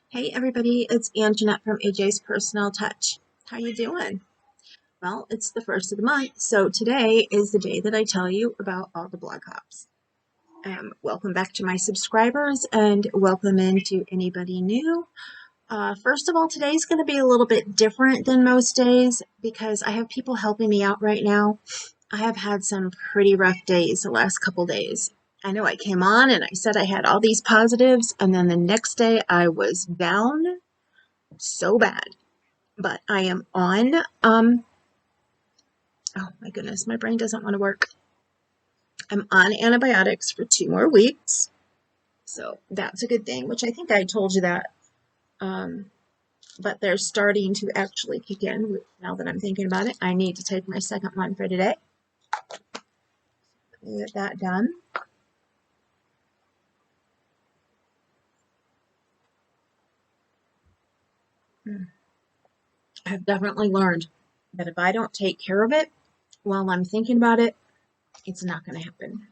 Hey everybody, it's Anjanette from AJ's Personal Touch. How you doing? Well, it's the first of the month, so today is the day that I tell you about all the blog hops. Welcome back to my subscribers and welcome into anybody new. First of all, today's going to be a little bit different than most days because I have people helping me out right now. I have had some pretty rough days the last couple days. I know I came on and I said I had all these positives, and then the next day I was down so bad. But I am on, oh my goodness, my brain doesn't want to work. I'm on antibiotics for 2 more weeks. So that's a good thing, which I think I told you that. But they're starting to actually kick in now that I'm thinking about it. I need to take my second one for today. Get that done. I've definitely learned that if I don't take care of it while I'm thinking about it, it's not going to happen.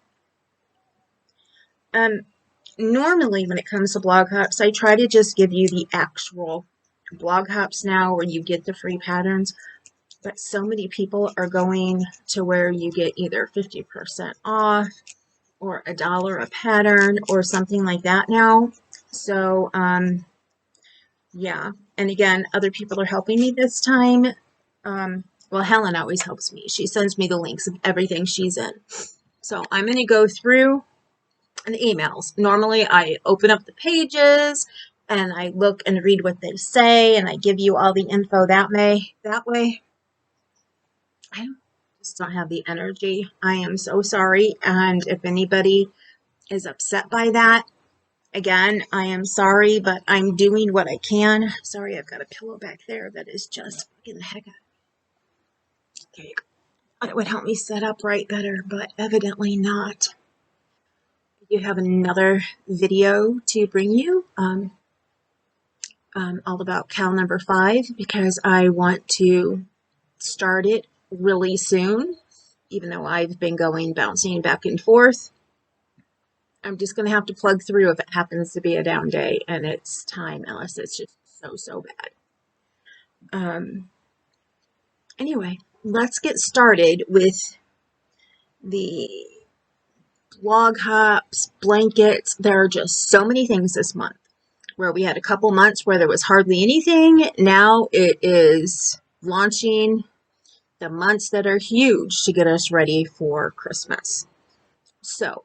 Normally when it comes to blog hops, I try to just give you the actual blog hops now where you get the free patterns, but so many people are going to where you get either 50% off or $1 a pattern or something like that now. So yeah, and again, other people are helping me this time. Well, Helen always helps me. She sends me the links of everything she's in. So I'm going to go through the emails. Normally I open up the pages and I look and read what they say and I give you all the info that way. I just don't have the energy. I am so sorry. And if anybody is upset by that, again, I am sorry, but I'm doing what I can. Sorry, I've got a pillow back there that is just fucking the heck out. There you go. It would help me set up right better, but evidently not. I do have another video to bring you. All about Cal number 5 because I want to start it really soon, even though I've been bouncing back and forth. I'm just going to have to plug through if it happens to be a down day and it's time, unless it's just so bad. Anyway, let's get started with the blog hops, blankets. There are just so many things this month. Where we had a couple months where there was hardly anything, now it is launching the months that are huge to get us ready for Christmas. So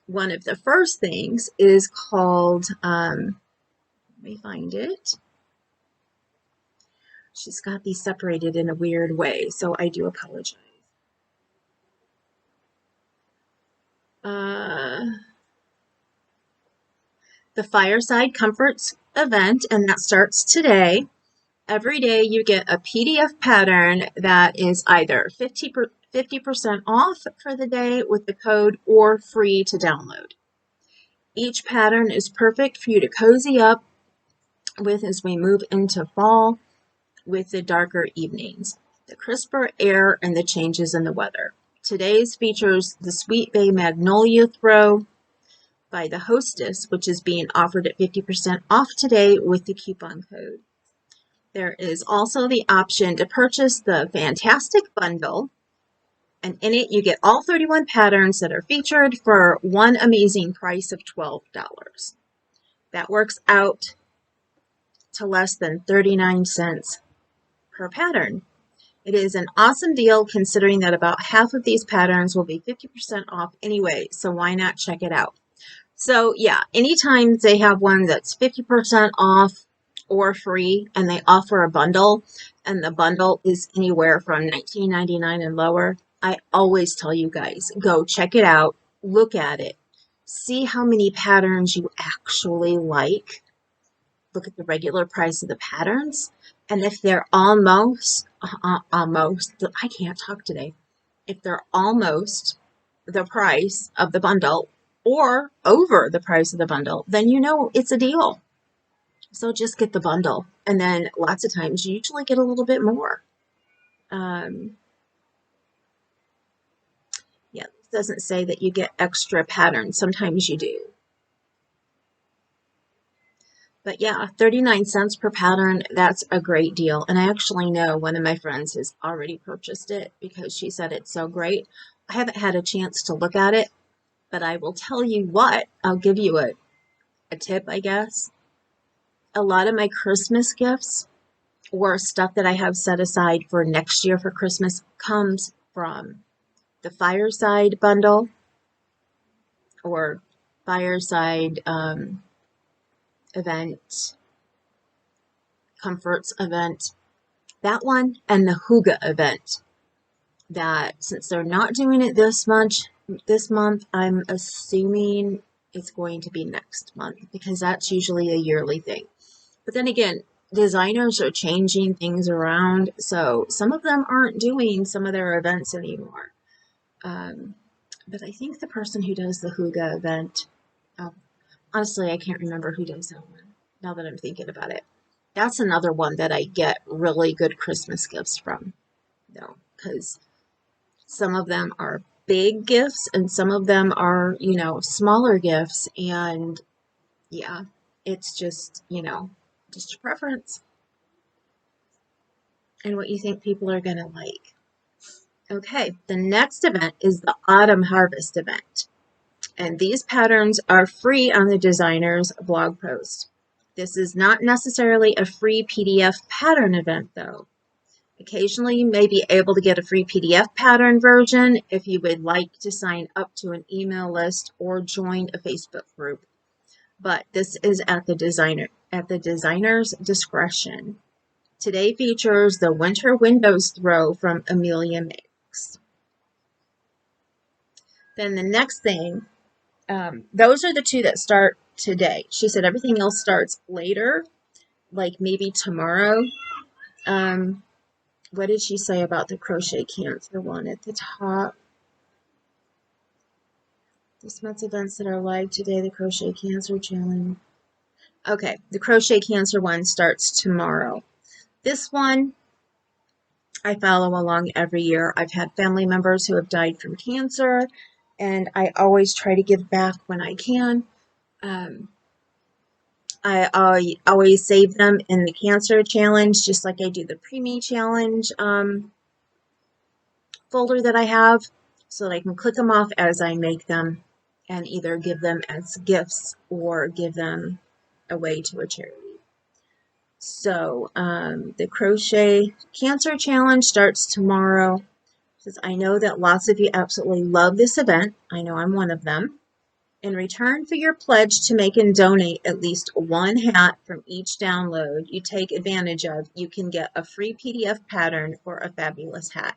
one of the first things is called, let me find it. She's got these separated in a weird way, so I do apologize. The Fireside Comforts event, and that starts today. Every day you get a PDF pattern that is either 50% off for the day with the code or free to download. Each pattern is perfect for you to cozy up with as we move into fall with the darker evenings, the crisper air, and the changes in the weather. Today's features the Sweet Bay Magnolia Throw by the Hostess, which is being offered at 50% off today with the coupon code. There is also the option to purchase the Fantastic Bundle, and in it you get all 31 patterns that are featured for one amazing price of $12. That works out to less than 39 cents per pattern. It is an awesome deal considering that about half of these patterns will be 50% off anyway, so why not check it out? So yeah, anytime they have one that's 50% off or free and they offer a bundle and the bundle is anywhere from $19.99 and lower, I always tell you guys, go check it out, look at it, see how many patterns you actually like, look at the regular price of the patterns, and if they're almost, I can't talk today, if they're almost the price of the bundle or over the price of the bundle, then you know it's a deal. So just get the bundle, and then lots of times you usually get a little bit more. Yeah, this doesn't say that you get extra patterns. Sometimes you do. But yeah, 39 cents per pattern, that's a great deal. And I actually know one of my friends has already purchased it because she said it's so great. I haven't had a chance to look at it, but I will tell you what, I'll give you a tip, I guess. A lot of my Christmas gifts or stuff that I have set aside for next year for Christmas comes from the Fireside bundle or Fireside event, Comforts event, that one, and the Hygge event. That since they're not doing it this month, I'm assuming it's going to be next month because that's usually a yearly thing. But then again, designers are changing things around, so some of them aren't doing some of their events anymore. But I think the person who does the Hygge event, oh, honestly, I can't remember who does that one now that I'm thinking about it. That's another one that I get really good Christmas gifts from, though, because some of them are big gifts and some of them are, smaller gifts. And yeah, it's just, just your preference and what you think people are going to like. Okay, the next event is the Autumn Harvest event. And these patterns are free on the designer's blog post. This is not necessarily a free PDF pattern event, though. Occasionally, you may be able to get a free PDF pattern version if you would like to sign up to an email list or join a Facebook group. But this is at the designer's discretion. Today features the Winter Windows Throw from Amelia Makes. Then the next thing, those are the two that start today. She said everything else starts later, like maybe tomorrow. What did she say about the Crochet Cancer one at the top? This month's events that are live today, the Crochet Cancer Challenge. Okay, the Crochet Cancer one starts tomorrow. This one, I follow along every year. I've had family members who have died from cancer, and I always try to give back when I can. I always save them in the Cancer Challenge, just like I do the Preemie Challenge folder that I have, so that I can click them off as I make them and either give them as gifts or give them away to a charity. So the Crochet Cancer Challenge starts tomorrow. Says, I know that lots of you absolutely love this event. I know I'm one of them. In return for your pledge to make and donate at least one hat from each download you take advantage of, you can get a free PDF pattern for a fabulous hat.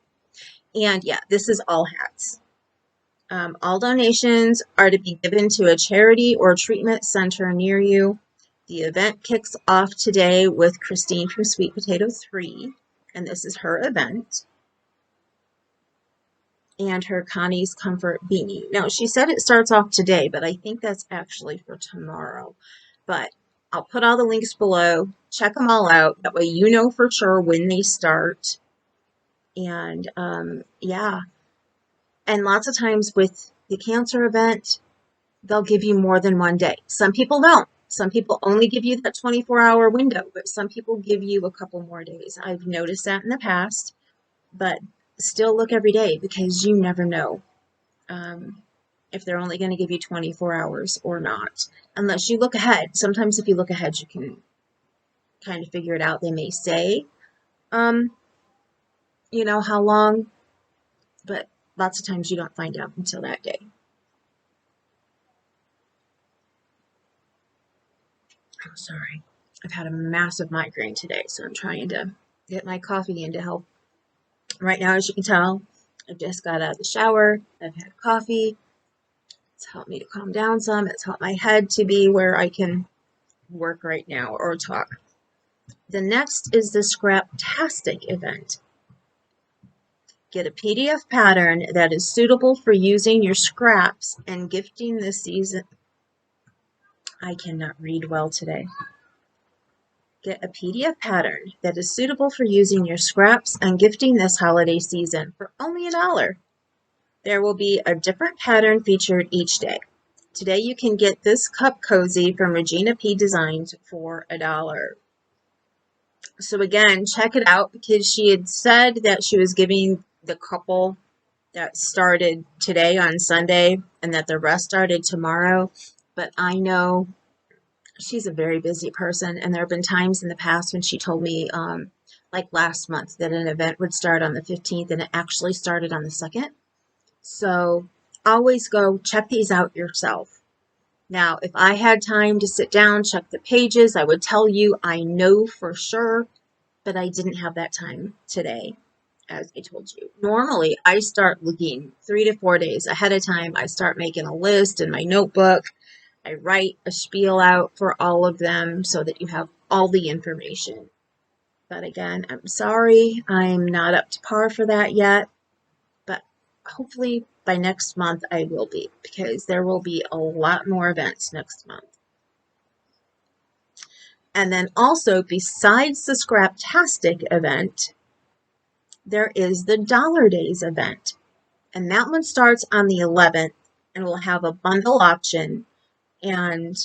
And yeah, this is all hats. All donations are to be given to a charity or treatment center near you. The event kicks off today with Christine from Sweet Potato 3, and this is her event. And her Connie's Comfort beanie. Now, she said it starts off today, but I think that's actually for tomorrow. But I'll put all the links below. Check them all out. That way you know for sure when they start. And yeah. And lots of times with the cancer event, they'll give you more than one day. Some people don't. Some people only give you that 24-hour window, but some people give you a couple more days. I've noticed that in the past, but still look every day because you never know if they're only going to give you 24 hours or not. Unless you look ahead. Sometimes if you look ahead, you can kind of figure it out. They may say, how long, but lots of times you don't find out until that day. I'm sorry. I've had a massive migraine today, so I'm trying to get my coffee in to help. Right now, as you can tell, I just got out of the shower. I've had coffee. It's helped me to calm down some. It's helped my head to be where I can work right now or talk. The next is the Scraptastic event. Get a PDF pattern that is suitable for using your scraps and gifting this season. I cannot read well today. Get a PDF pattern that is suitable for using your scraps and gifting this holiday season for only $1. There will be a different pattern featured each day. Today you can get this cup cozy from Regina P Designs for $1. So again, check it out because she had said that she was giving the couple that started today on Sunday and that the rest started tomorrow. But I know she's a very busy person, and there have been times in the past when she told me, like last month, that an event would start on the 15th and it actually started on the 2nd. So always go check these out yourself. Now, if I had time to sit down, check the pages, I would tell you I know for sure, but I didn't have that time today, as I told you. Normally, I start looking 3 to 4 days ahead of time. I start making a list in my notebook. I write a spiel out for all of them so that you have all the information. But again, I'm sorry, I'm not up to par for that yet. But hopefully by next month I will be, because there will be a lot more events next month. And then also, besides the Scraptastic event, there is the Dollar Days event. And that one starts on the 11th and will have a bundle auction. And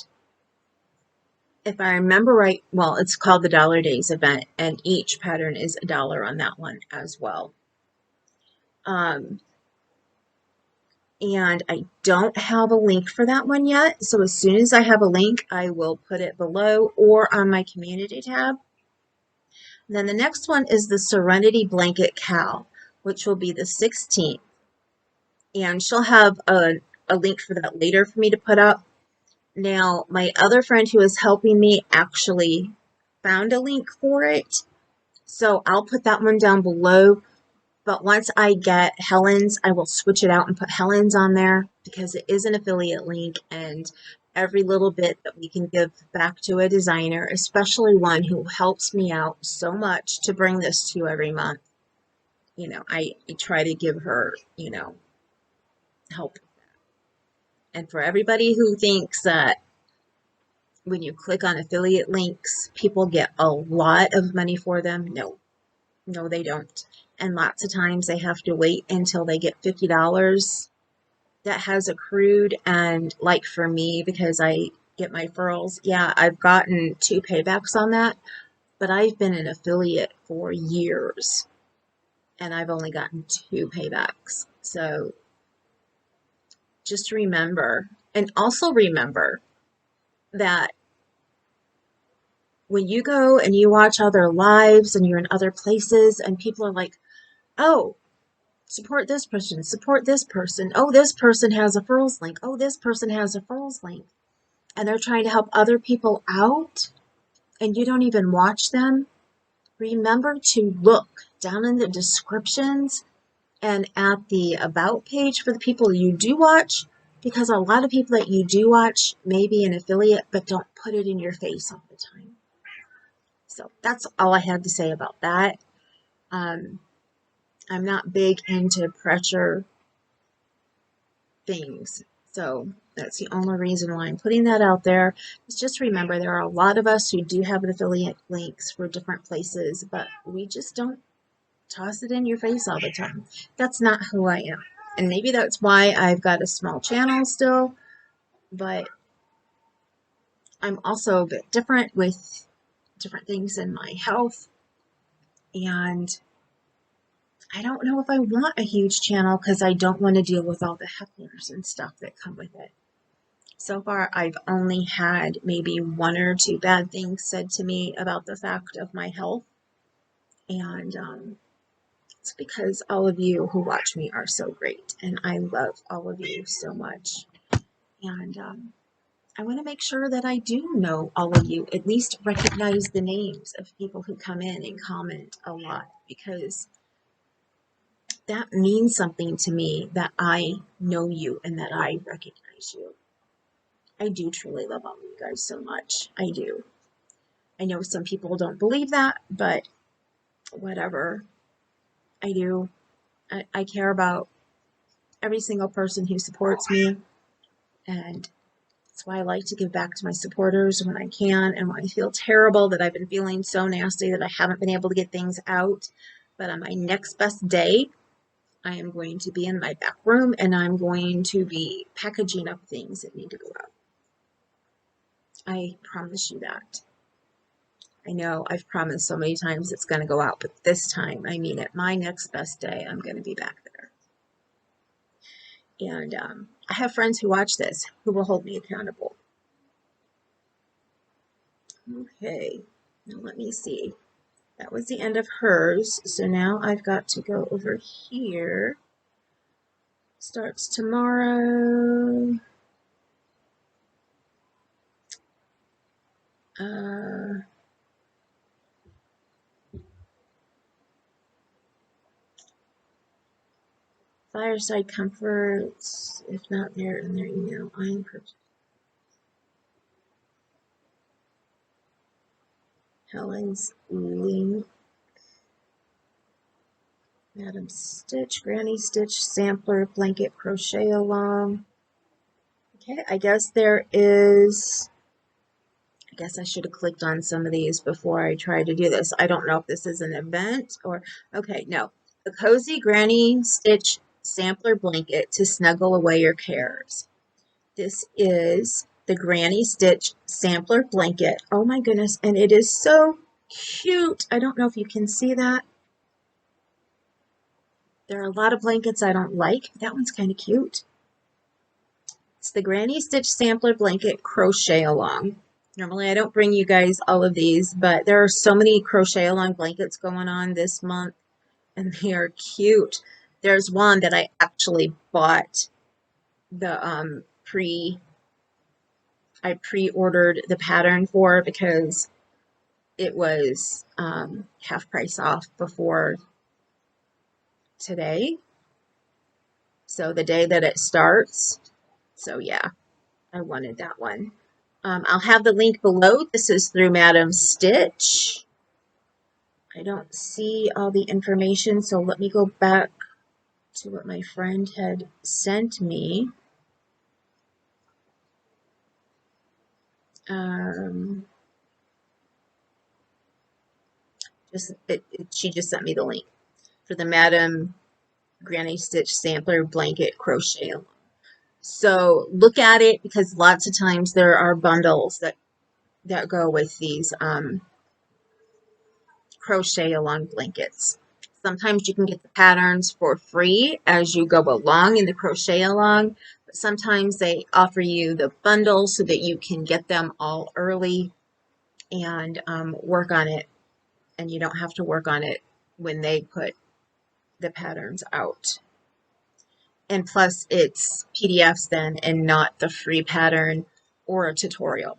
if I remember right, well, it's called the Dollar Days event, and each pattern is $1 on that one as well. And I don't have a link for that one yet. So as soon as I have a link, I will put it below or on my community tab. And then the next one is the Serenity Blanket Cal, which will be the 16th. And she'll have a link for that later for me to put up. Now, my other friend who is helping me actually found a link for it. So I'll put that one down below. But once I get Helen's, I will switch it out and put Helen's on there because it is an affiliate link, and every little bit that we can give back to a designer, especially one who helps me out so much to bring this to you every month, you know, I try to give her, you know, help. And for everybody who thinks that when you click on affiliate links, people get a lot of money for them, no, they don't. And lots of times they have to wait until they get $50 that has accrued. And like for me, because I get my referrals, yeah, I've gotten 2 paybacks on that, but I've been an affiliate for years and I've only gotten 2 paybacks. So just remember, and also remember that when you go and you watch other lives and you're in other places and people are like, oh, support this person, support this person. Oh, this person has a referrals link. Oh, this person has a referrals link. And they're trying to help other people out and you don't even watch them. Remember to look down in the descriptions and at the about page for the people you do watch, because a lot of people that you do watch may be an affiliate but don't put it in your face all the time. So that's all I had to say about that. I'm not big into pressure things. So that's the only reason why I'm putting that out there. Is just remember there are a lot of us who do have affiliate links for different places, but we just don't toss it in your face all the time. That's not who I am. And maybe that's why I've got a small channel still, but I'm also a bit different with different things in my health. And I don't know if I want a huge channel because I don't want to deal with all the hecklers and stuff that come with it. So far, I've only had maybe 1 or 2 bad things said to me about the fact of my health. And it's because all of you who watch me are so great. And I love all of you so much. And I want to make sure that I do know all of you, at least recognize the names of people who come in and comment a lot, because that means something to me that I know you and that I recognize you. I do truly love all of you guys so much. I do. I know some people don't believe that, but whatever. I do. I care about every single person who supports me, and that's why I like to give back to my supporters when I can, and when I feel terrible that I've been feeling so nasty that I haven't been able to get things out. But on my next best day, I am going to be in my back room and I'm going to be packaging up things that need to go out. I promise you that. I know I've promised so many times it's going to go out, but this time, I mean it. My next best day, I'm going to be back there. And I have friends who watch this who will hold me accountable. Okay, now let me see. That was the end of hers. So now I've got to go over here. Starts tomorrow. Fireside Comforts, if not there in their email, I'm purchasing. Helen's link. Madam Stitch, Granny Stitch, Sampler, Blanket, Crochet Along. Okay, I guess there is... I guess I should have clicked on some of these before I tried to do this. I don't know if this is an event or... Okay, no. The Cozy Granny Stitch Sampler Blanket to snuggle away your cares. This is the Granny Stitch Sampler Blanket. Oh my goodness, and it is so cute. I don't know if you can see that. There are a lot of blankets I don't like. That one's kind of cute. It's the Granny Stitch Sampler Blanket Crochet Along. Normally I don't bring you guys all of these, but there are so many crochet along blankets going on this month, and they are cute. There's one that I actually bought the I pre-ordered the pattern for because it was half price off before today. So the day that it starts. So yeah, I wanted that one. I'll have the link below. This is through Madam Stitch. I don't see all the information, so let me go back to what my friend had sent me. She just sent me the link for the Madam Granny Stitch Sampler Blanket Crochet Along. So look at it because lots of times there are bundles that go with these crochet along blankets. Sometimes you can get the patterns for free as you go along in the crochet along, but sometimes they offer you the bundle so that you can get them all early and work on it, and you don't have to work on it when they put the patterns out. And plus it's PDFs then and not the free pattern or a tutorial.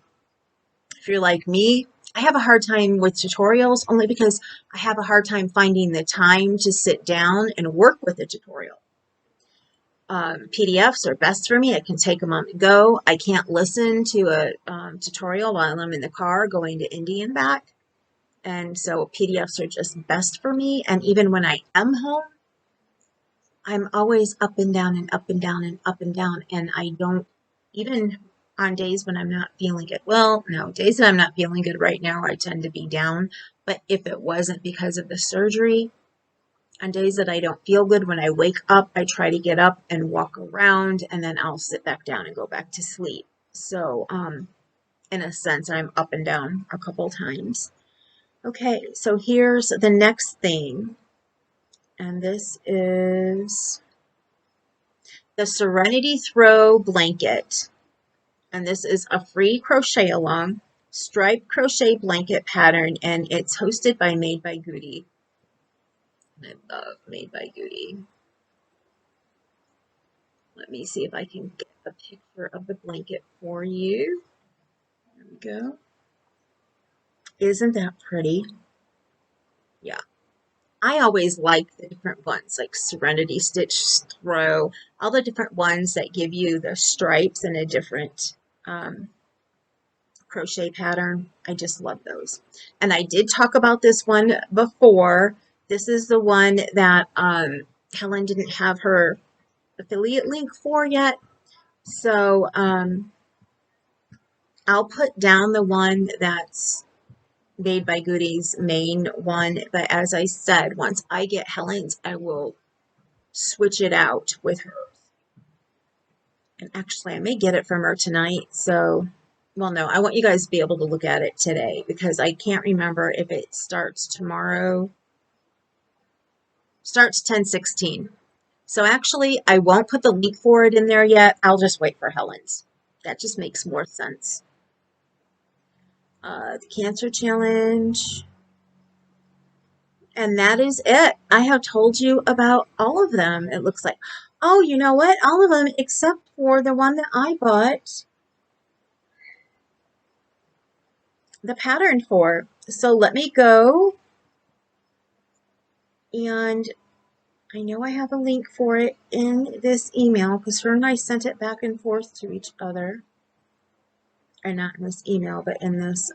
If you're like me, I have a hard time with tutorials only because I have a hard time finding the time to sit down and work with a tutorial. PDFs are best for me. I can take them on the go. I can't listen to a tutorial while I'm in the car going to Indy and back. And so PDFs are just best for me. And even when I am home, I'm always up and down and up and down and up and down. And I don't, even on days when I'm not feeling good. Well, no, days that I'm not feeling good right now, I tend to be down. But if it wasn't because of the surgery, on days that I don't feel good, when I wake up, I try to get up and walk around, and then I'll sit back down and go back to sleep. So, in a sense, I'm up and down a couple times. Okay, so here's the next thing. And this is the Serenity Throw Blanket. And this is a free crochet along striped crochet blanket pattern, and it's hosted by Made by Goody. I love Made by Goody. Let me see if I can get a picture of the blanket for you. There we go. Isn't that pretty? Yeah. I always like the different ones, like Serenity Stitch Throw, all the different ones that give you the stripes in a different crochet pattern. I just love those. And I did talk about this one before. This is the one that Helen didn't have her affiliate link for yet. So I'll put down the one that's Made by Goody's main one. But as I said, once I get Helen's, I will switch it out with her. And actually, I may get it from her tonight. So, well, no, I want you guys to be able to look at it today because I can't remember if it starts tomorrow. Starts 10/16. So actually, I won't put the link for it in there yet. I'll just wait for Helen's. That just makes more sense. The Cancer Challenge. And that is it. I have told you about all of them, it looks like. Oh, you know what? All of them except for the one that I bought the pattern for. So let me go. And I know I have a link for it in this email because her and I sent it back and forth to each other. Or not in this email, but in this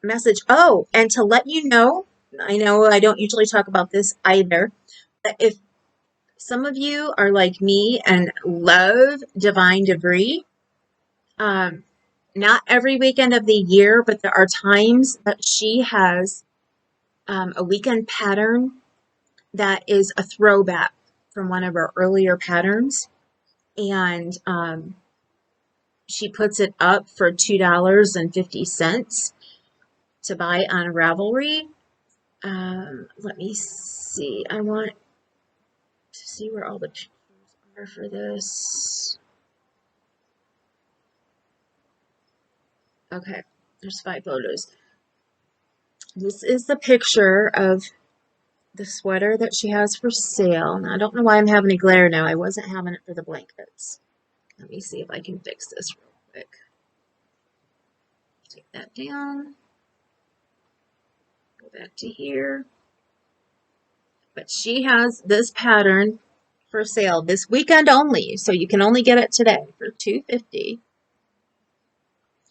message. Oh, and to let you know, I know I don't usually talk about this either, but if some of you are like me and love Divine Debris, not every weekend of the year, but there are times that she has a weekend pattern that is a throwback from one of her earlier patterns. And she puts it up for $2.50 to buy on Ravelry. Let me see. I want to see where all the pictures are for this. Okay, there's 5 photos. This is the picture of the sweater that she has for sale. Now, I don't know why I'm having a glare now. I wasn't having it for the blankets. Let me see if I can fix this real quick. Take that down. Go back to here. But she has this pattern for sale this weekend only, so you can only get it today for $2.50.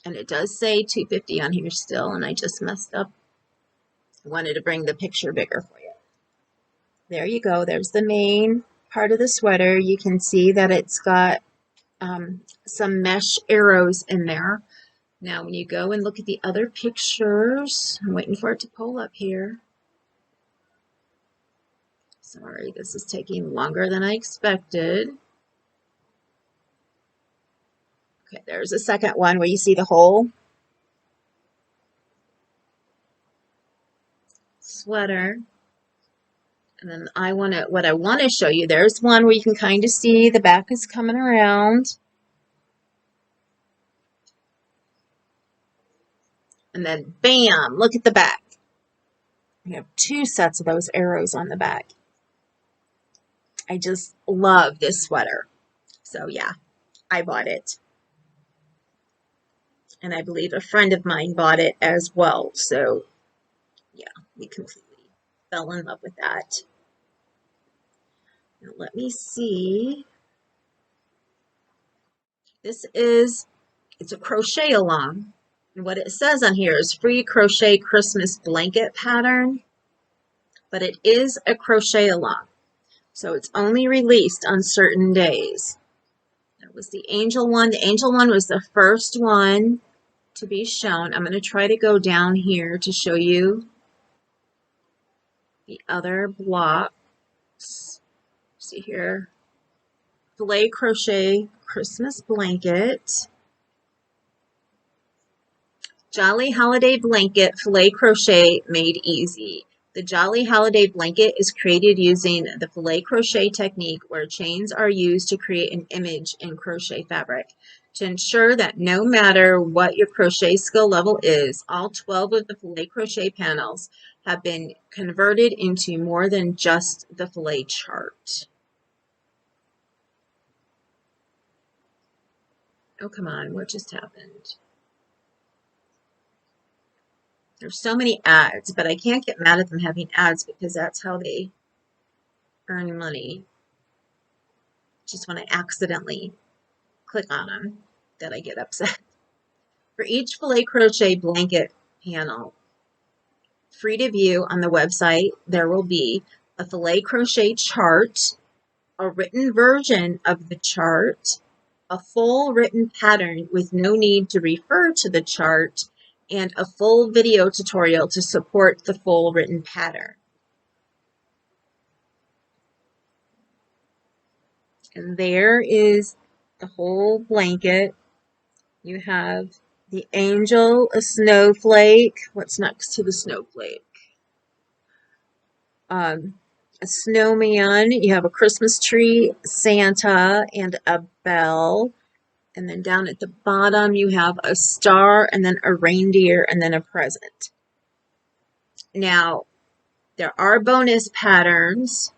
And it does say $2.50 on here still, and I just messed up. I wanted to bring the picture bigger for you. There you go. There's the main part of the sweater. You can see that it's got some mesh arrows in there. Now, when you go and look at the other pictures, I'm waiting for it to pull up here. Sorry, this is taking longer than I expected. Okay, there's a second one where you see the whole sweater. And then what I want to show you, there's one where you can kind of see the back is coming around. And then bam, look at the back. We have 2 sets of those arrows on the back. I just love this sweater. So yeah, I bought it. And I believe a friend of mine bought it as well. So yeah, we completely fell in love with that. Now let me see. It's a crochet along. And what it says on here is free crochet Christmas blanket pattern. But it is a crochet along. So it's only released on certain days. That was the angel one. The angel one was the first one to be shown. I'm going to try to go down here to show you the other blocks. See here. Filet crochet Christmas blanket. Jolly Holiday Blanket Filet Crochet Made Easy. The Jolly Holiday Blanket is created using the filet crochet technique where chains are used to create an image in crochet fabric. To ensure that no matter what your crochet skill level is, all 12 of the filet crochet panels have been converted into more than just the filet chart. Oh, come on, what just happened? There's so many ads, but I can't get mad at them having ads because that's how they earn money. Just when I accidentally click on them that I get upset. For each filet crochet blanket panel, free to view on the website, there will be a filet crochet chart, a written version of the chart, a full written pattern with no need to refer to the chart, and a full video tutorial to support the full written pattern. And there is the whole blanket. You have the angel, a snowflake. What's next to the snowflake? A snowman. You have a Christmas tree, Santa, and a bell. And then down at the bottom, you have a star, and then a reindeer, and then a present. Now, there are bonus patterns,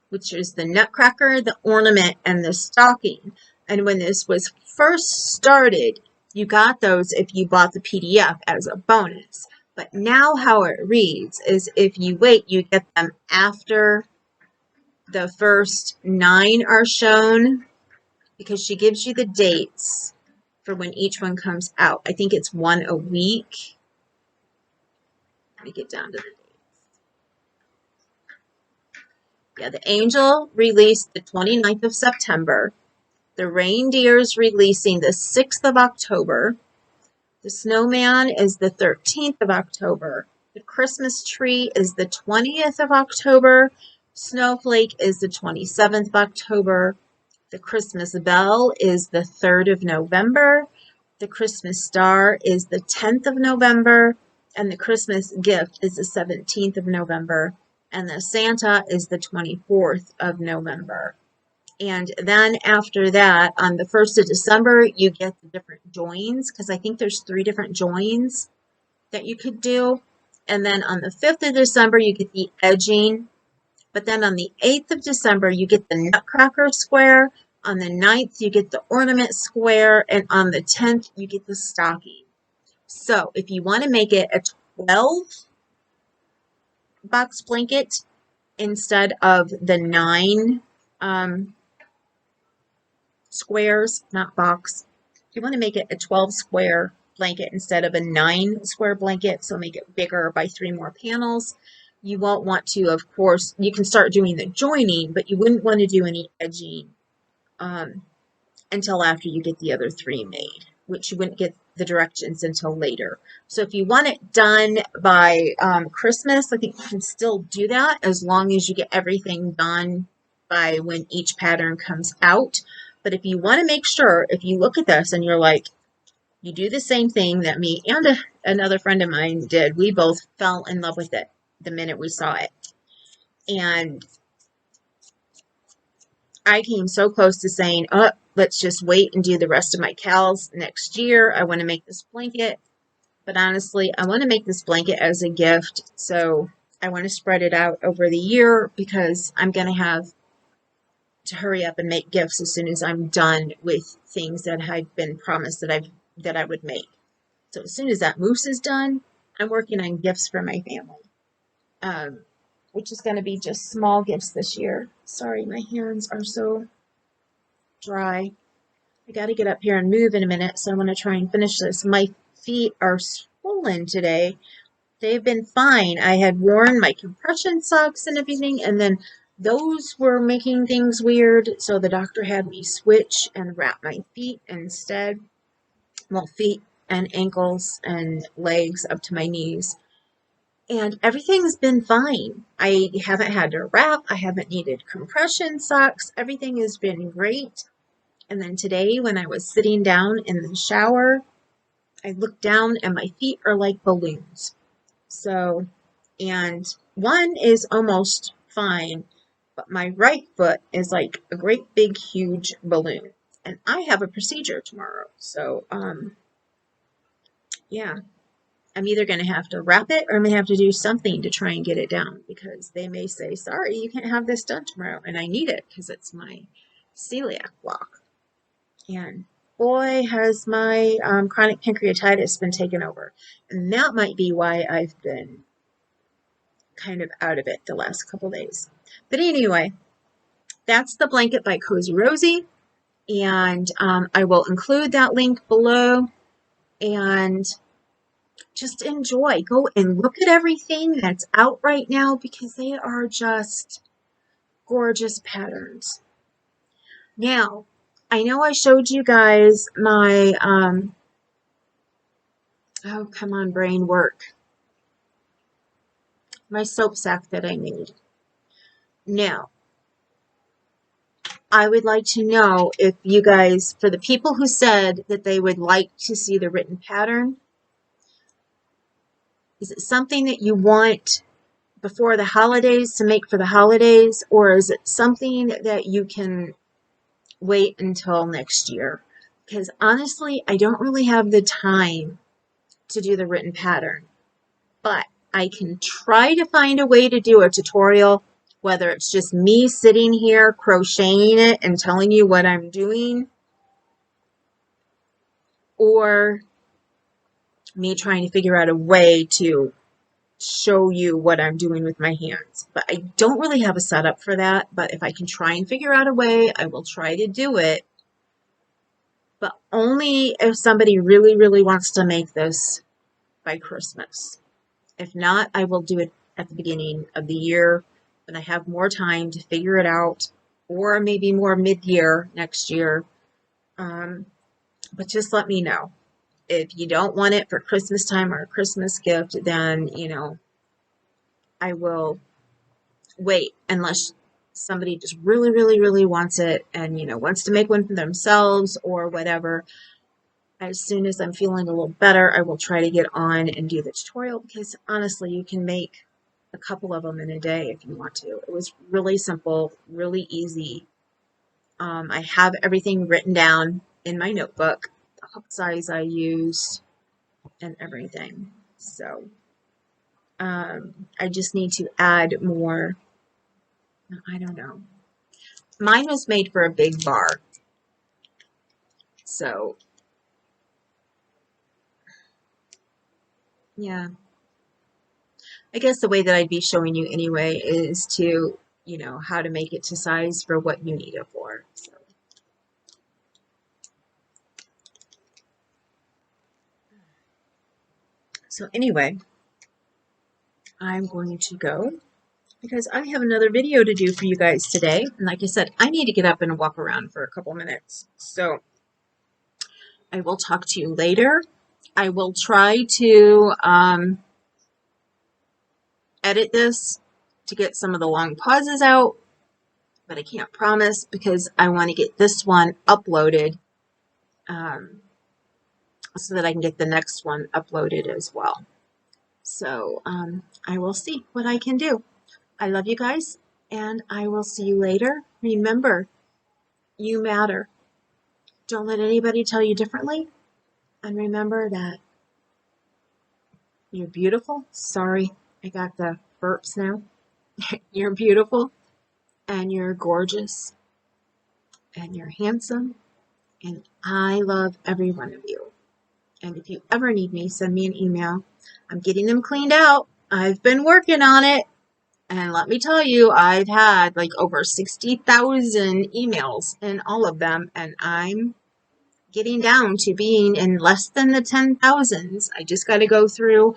which is the nutcracker, the ornament, and the stocking. And when this was first started, you got those if you bought the PDF as a bonus. But now how it reads is if you wait, you get them after the first 9 are shown, because she gives you the dates for when each one comes out. I think it's 1 a week. Let me get down to the dates. Yeah, the angel released the 29th of September. The reindeer's releasing the 6th of October. The snowman is the 13th of October. The Christmas tree is the 20th of October. Snowflake is the 27th of October. The Christmas bell is the 3rd of November. The Christmas star is the 10th of November. And the Christmas gift is the 17th of November. And the Santa is the 24th of November. And then after that, on the 1st of December, you get the different joins, because I think there's 3 different joins that you could do. And then on the 5th of December, you get the edging. But then on the 8th of December, you get the nutcracker square. On the 9th, you get the ornament square. And on the 10th, you get the stocking. So if you want to make it a 12 box blanket instead of the 9 squares, not box. If you want to make it a 12 square blanket instead of a 9 square blanket, so make it bigger by 3 more panels, you won't want to, of course, you can start doing the joining, but you wouldn't want to do any edging until after you get the other 3 made, which you wouldn't get the directions until later. So if you want it done by Christmas, I think you can still do that as long as you get everything done by when each pattern comes out. But if you want to make sure, if you look at this and you're like, you do the same thing that me and another friend of mine did, we both fell in love with it the minute we saw it. And I came so close to saying, oh, let's just wait and do the rest of my cows next year. I want to make this blanket. But honestly, I want to make this blanket as a gift. So I want to spread it out over the year, because I'm going to have to hurry up and make gifts as soon as I'm done with things that had been promised that I would make. So as soon as that mousse is done, I'm working on gifts for my family, which is going to be just small gifts this year. Sorry, my hands are so dry. I got to get up here and move in a minute, so I'm going to try and finish this. My feet are swollen today. They've been fine. I had worn my compression socks and everything, and then those were making things weird, so the doctor had me switch and wrap my feet instead. Well, feet and ankles and legs up to my knees. And everything's been fine. I haven't had to wrap. I haven't needed compression socks. Everything has been great. And then today, when I was sitting down in the shower, I looked down and my feet are like balloons. So, and one is almost fine, but my right foot is like a great big huge balloon. And I have a procedure tomorrow. So, yeah, I'm either going to have to wrap it or I'm going to have to do something to try and get it down, because they may say, sorry, you can't have this done tomorrow. And I need it because it's my celiac block. And boy, has my chronic pancreatitis been taken over. And that might be why I've been kind of out of it the last couple days. But anyway, that's the blanket by Cozy Rosie. And I will include that link below. And just enjoy. Go and look at everything that's out right now, because they are just gorgeous patterns. Now, I know I showed you guys my, oh, come on, brain, work. My soap sack that I made. Now, I would like to know if you guys, for the people who said that they would like to see the written pattern, is it something that you want before the holidays to make for the holidays, or is it something that you can wait until next year? Because honestly, I don't really have the time to do the written pattern, but I can try to find a way to do a tutorial, whether it's just me sitting here crocheting it and telling you what I'm doing, or me trying to figure out a way to show you what I'm doing with my hands. But I don't really have a setup for that, but if I can try and figure out a way, I will try to do it. But only if somebody really, really wants to make this by Christmas. If not, I will do it at the beginning of the year when I have more time to figure it out, or maybe more mid-year next year. But just let me know. If you don't want it for Christmas time or a Christmas gift, then, I will wait unless somebody just really, really, really wants it and, wants to make one for themselves or whatever. As soon as I'm feeling a little better, I will try to get on and do the tutorial, because honestly, you can make a couple of them in a day if you want to. It was really simple, really easy. I have everything written down in my notebook, the hook size I used and everything. So I just need to add more. I don't know. Mine was made for a big bar. So yeah, I guess the way that I'd be showing you anyway is to, how to make it to size for what you need it for. So anyway, I'm going to go because I have another video to do for you guys today. And like I said, I need to get up and walk around for a couple minutes. So I will talk to you later. I will try to edit this to get some of the long pauses out, but I can't promise because I want to get this one uploaded so that I can get the next one uploaded as well. So I will see what I can do. I love you guys, and I will see you later. Remember, you matter. Don't let anybody tell you differently. And remember that you're beautiful. Sorry, I got the burps now. You're beautiful, and you're gorgeous, and you're handsome, and I love every one of you. And if you ever need me, send me an email. I'm getting them cleaned out. I've been working on it. And let me tell you, I've had like over 60,000 emails in all of them. And I'm getting down to being in less than the 10,000s. I just got to go through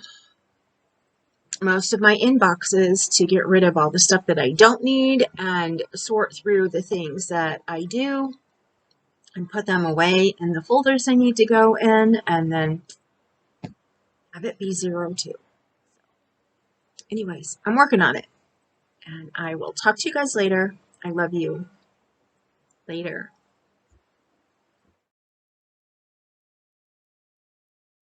most of my inboxes to get rid of all the stuff that I don't need and sort through the things that I do and put them away in the folders I need to go in, and then have it be 0 too. Anyways, I'm working on it, and I will talk to you guys later. I love you. Later.